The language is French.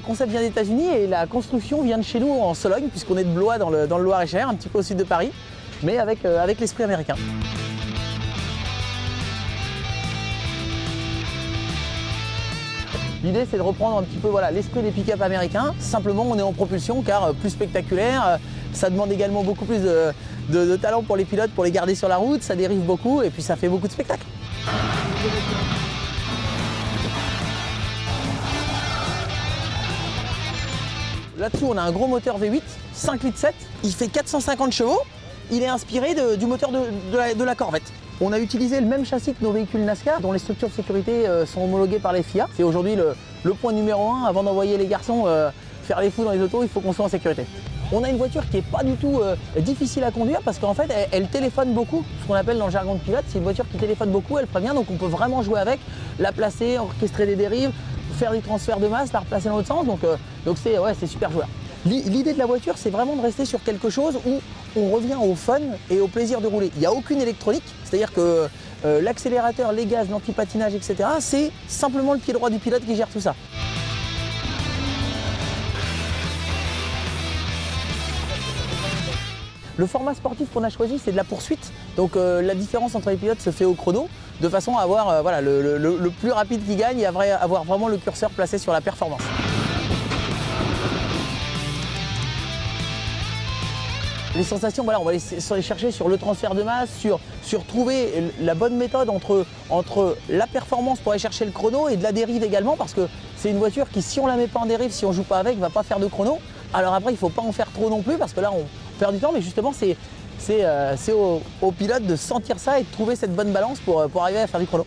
concept vient des États-Unis et la construction vient de chez nous en Sologne, puisqu'on est de Blois dans le Loir-et-Cher, un petit peu au sud de Paris, mais avec l'esprit américain. L'idée, c'est de reprendre un petit peu l'esprit des pick-up américains. Simplement, on est en propulsion car plus spectaculaire. Ça demande également beaucoup plus de talent pour les pilotes pour les garder sur la route. Ça dérive beaucoup et puis ça fait beaucoup de spectacles. Là-dessous, on a un gros moteur V8, 5,7 litres. Il fait 450 chevaux. Il est inspiré du moteur de la Corvette. On a utilisé le même châssis que nos véhicules NASCAR, dont les structures de sécurité sont homologuées par les FIA. C'est aujourd'hui le point numéro 1. Avant d'envoyer les garçons faire les fous dans les autos, il faut qu'on soit en sécurité. On a une voiture qui n'est pas du tout difficile à conduire parce qu'en fait, elle téléphone beaucoup. Ce qu'on appelle dans le jargon de pilote, c'est une voiture qui téléphone beaucoup, elle prévient, donc on peut vraiment jouer avec, la placer, orchestrer des dérives, faire des transferts de masse, la replacer dans l'autre sens. Donc c'est super joueur. L'idée de la voiture, c'est vraiment de rester sur quelque chose où on revient au fun et au plaisir de rouler. Il n'y a aucune électronique, c'est-à-dire que l'accélérateur, les gaz, l'anti-patinage, etc., c'est simplement le pied droit du pilote qui gère tout ça. Le format sportif qu'on a choisi, c'est de la poursuite. Donc la différence entre les pilotes se fait au chrono, de façon à avoir le plus rapide qui gagne et avoir vraiment le curseur placé sur la performance. Les sensations, on va les chercher sur le transfert de masse, sur trouver la bonne méthode entre la performance pour aller chercher le chrono et de la dérive également, parce que c'est une voiture qui, si on la met pas en dérive, si on joue pas avec, va pas faire de chrono. Alors après, il ne faut pas en faire trop non plus, parce que là, on perd du temps, mais justement, c'est aux pilotes de sentir ça et de trouver cette bonne balance pour arriver à faire du chrono.